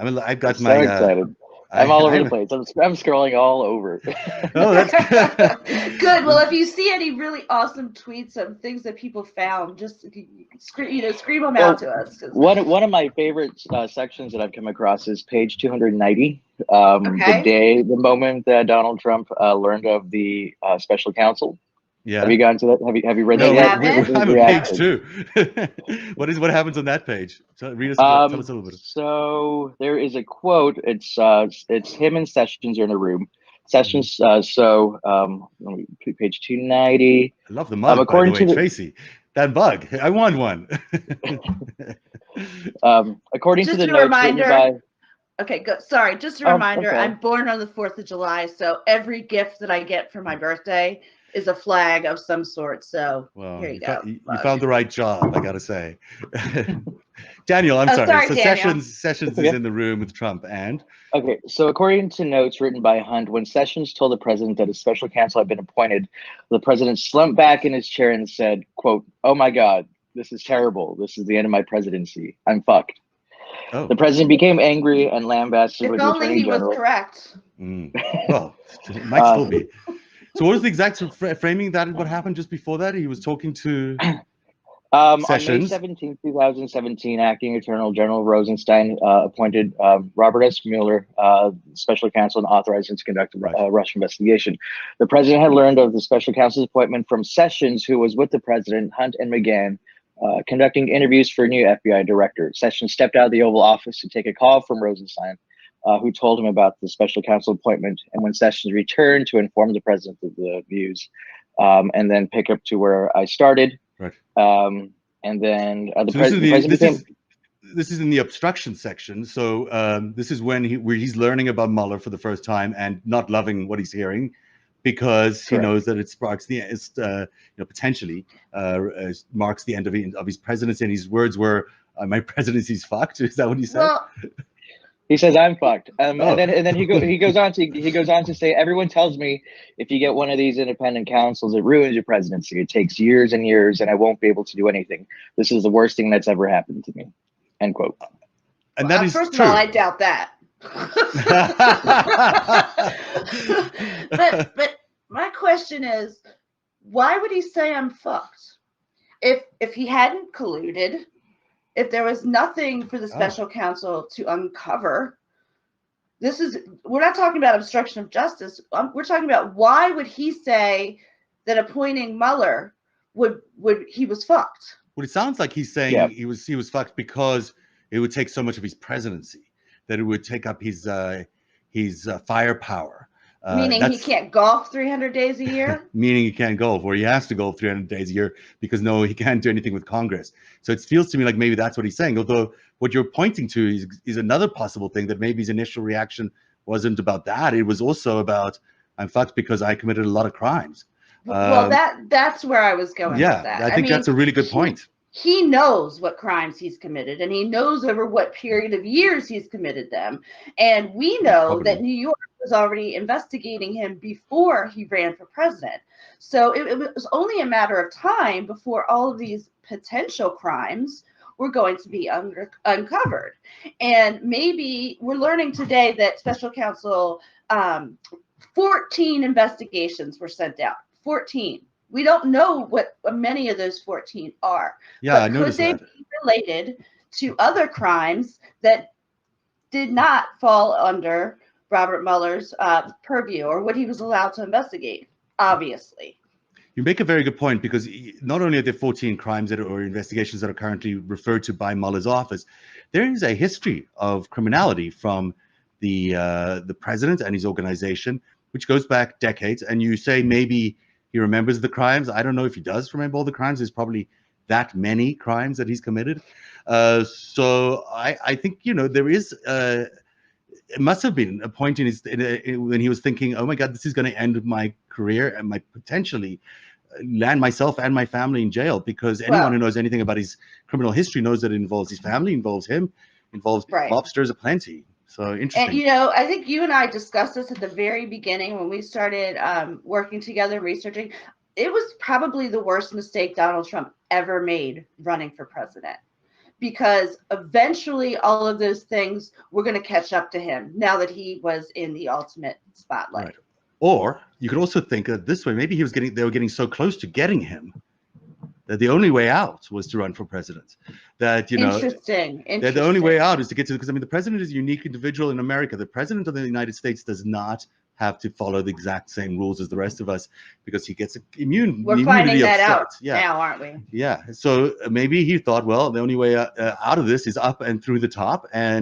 I've I'm got so my excited. I'm all over the I'm place. I'm scrolling all over. oh that's Good. Well, if you see any really awesome tweets of things that people found, just scream them out Well, to us. one of my favorite sections that I've come across is page 290. Okay. The moment that Donald Trump learned of the special counsel. Have yeah. you gotten to that? Have you read I that No, yet? haven't. His I'm at I page haven't. reaction. 2. What happens on that page? Tell us a little bit. So there is a quote. It's him and Sessions are in a room. Mhm. Sessions. Let me page 290. I love the mug, by the According way, to the Tracy. That mug, I want one. according to Just the a notes written reminder. by. Okay, good. Sorry, just a I'm reminder. sorry. I'm born on the 4th of July, so every gift that I get for my birthday is a flag of some sort. So Well, here you go. you Mug. found the right job, I gotta say. Daniel, I'm Oh, sorry. sorry, So Daniel. Sessions is Okay. in the room with Trump, and Okay, so according to notes written by Hunt, when Sessions told the president that a special counsel had been appointed, the president slumped back in his chair and said, quote, "Oh my God, this is terrible. This is the end of my presidency. I'm fucked." oh, The president became angry and lambasted If with the only attorney he was general. correct. well, it might Uh, still be. So, what was the exact framing that what happened just before that? He was talking to On May Sessions. 17, 2017, Acting Attorney General Rosenstein appointed Robert S. Mueller special counsel and authorized him to conduct Right. a Russia investigation. The president had learned of the special counsel's appointment from Sessions, who was with the president, Hunt, and McGahn, conducting interviews for a new FBI director. Sessions stepped out of the Oval Office to take a call from Rosenstein, who told him about the special counsel appointment. And when Sessions returned to inform the president of the views, and then pick up to where I started. Right. And then So this is the president became. this is in the obstruction section. So this is when where he's learning about Mueller for the first time and not loving what he's hearing, because he Correct. knows that it sparks potentially marks the end of his presidency. And his words were, "My presidency's fucked." Is that what he said? Well, He says I'm fucked, Oh. and then he goes on to say, everyone tells me if you get one of these independent counsels, it ruins your presidency. It takes years and years, and I won't be able to do anything. This is the worst thing that's ever happened to me. End quote. And that is first true. of all, I doubt that. but my question is, why would he say I'm fucked? If he hadn't colluded, if there was nothing for the special counsel to uncover, we're not talking about obstruction of justice. We're talking about why would he say that appointing Mueller he was fucked? Well, it sounds like he's saying he was fucked because it would take so much of his presidency, that it would take up his firepower. Meaning he can't golf 300 days a year? Meaning he can't golf, or he has to golf 300 days a year because he can't do anything with Congress. So it feels to me like maybe that's what he's saying. Although what you're pointing to is another possible thing, that maybe his initial reaction wasn't about that. It was also about, I'm fucked because I committed a lot of crimes. Well, that's where I was going with that. I think that's a really good point. He knows what crimes he's committed, and he knows over what period of years he's committed them. And we know that New York was already investigating him before he ran for president. So it was only a matter of time before all of these potential crimes were going to be uncovered. And maybe we're learning today that special counsel, 14 investigations were sent out. 14. We don't know what many of those 14 are. Yeah, but I noticed could they that. be related to other crimes that did not fall under Robert Mueller's purview or what he was allowed to investigate? Obviously. You make a very good point, because not only are there 14 crimes or investigations that are currently referred to by Mueller's office, there is a history of criminality from the president and his organization, which goes back decades. And you say maybe he remembers the crimes. I don't know if he does remember all the crimes. There's probably that many crimes that he's committed. So I think, there is it must have been a point when he was thinking, oh my God, this is going to end my career and my potentially land myself and my family in jail, because anyone who knows anything about his criminal history knows that it involves his family, involves him, involves mobsters aplenty. So interesting. And, I think you and I discussed this at the very beginning when we started working together, researching. It was probably the worst mistake Donald Trump ever made running for president, because eventually all of those things were going to catch up to him now that he was in the ultimate spotlight. Right. Or you could also think that this way, maybe they were getting so close to getting him that the only way out was to run for president. That, Interesting. that the only way out is to get to, because I mean, the president is a unique individual in America. The president of the United States does not have to follow the exact same rules as the rest of us because he gets immune. We're finding that out Yeah. now, aren't we? Yeah. So maybe he thought, well, the only way out of this is up and through the top. And